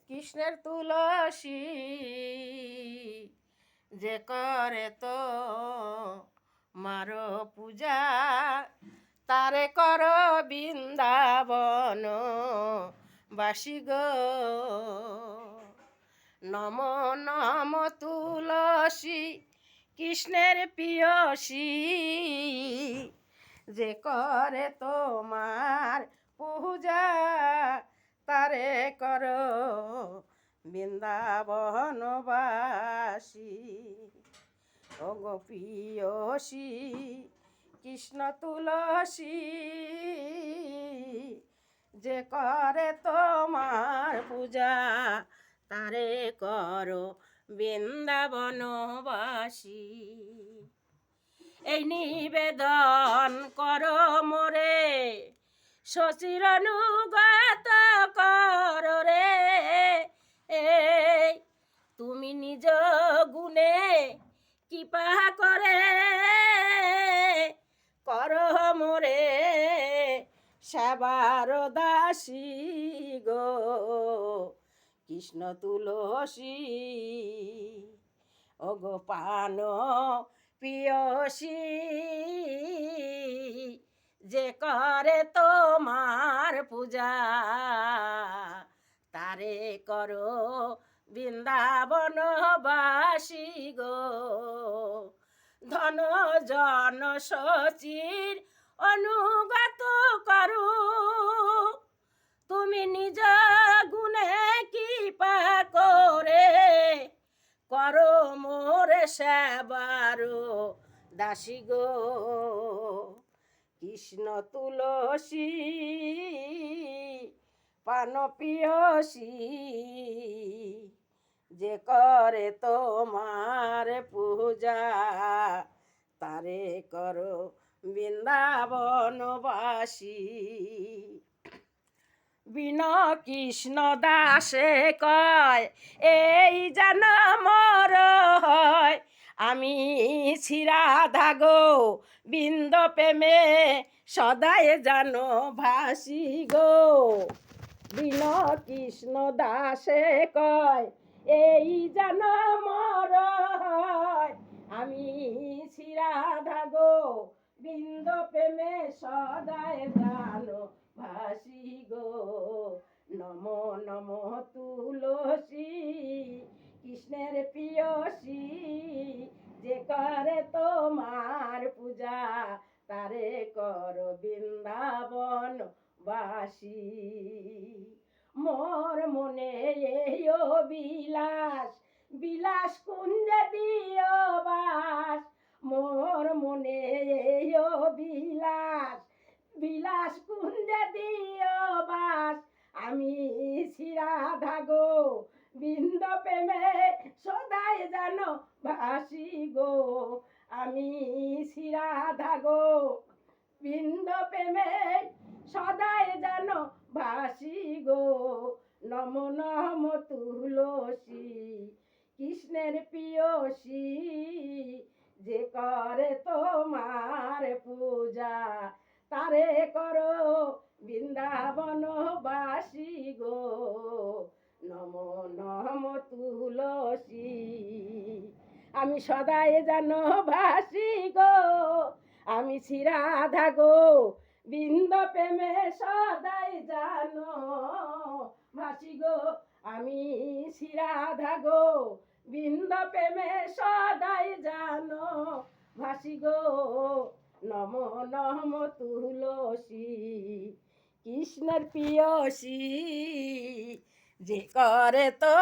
কৃষ্ণের তুলসী যে করে তো মারো পূজা, তারে কর বৃন্দাবন বাসি গো। নম নম তুলসী কৃষ্ণের প্রিয়সী, যে করে তোমার পূজা, তারে কর বৃন্দাবনবাসী। ও গো প্রিয়সী কৃষ্ণ তুলসী, যে করে তোমার পূজা, তারে করো বৃন্দাবনবাসী। এই নিবেদন করো মোরে শশীর অনুগত কর রে। এই তুমি নিজ গুণে কৃপা করে করো মোরে সেবার দাসী গো। কৃষ্ণ তুলসী ও গো পান প্রিয়সী, যে করে তোমার পূজা, তারে করো বৃন্দাবনবাসী গো। ধন জন শচীর অনুগত করু, তুমি নিজ গুণে কৃপা করে করো মোরে সেবার দাসী গো। কৃষ্ণ তুলসী পান প্রিয়সী, যে করে তোমার পূজা, তারে করো বৃন্দাবনবাসী। বিন কৃষ্ণ দাসে কয় এই যেন মর হয়, আমি শ্রীরাধা গো বৃন্দ প্রেমে সদায় যেন ভাসি গো। বিন কৃষ্ণ দাসে কয় এই যেন মর হয়, আমি শ্রীরাধা গো বৃন্দ প্রেমে সদায় যেন ভাসি গো। নম নম তুলসী কৃষ্ণের প্রিয়সী, যে করে তোমার পূজা, তারে কর বৃন্দাবন বাসী। মোর মনে এই বিলাস বিলাস কুঞ্জে দিও বাস, মোর মনে এই বিলাস বিলাস কুঞ্জে দিও বাস, আমি শ্রীরাধা গো বৃন্দ প্রেমে সদাই যেন ভাসি গো। আমি শ্রীরাধা গো বৃন্দ প্রেমে সদাই যেন ভাসি গো। নম নম তুলসী কৃষ্ণের প্রিয়সী, যে করে তোমার পূজা, তারে করো বৃন্দাবনবাসী গো। নম নম তুলসী আমি সদাই যেন ভাসি গো। আমি শ্রীরাধা গো বৃন্দ প্রেমে সদাই যেন ভাসি গো। আমি শ্রীরাধা গো বৃন্দ প্রেমে সদাই যেন ভাসি গো। নম নম তুলসী কৃষ্ণের প্রিয়সী, যে করে তো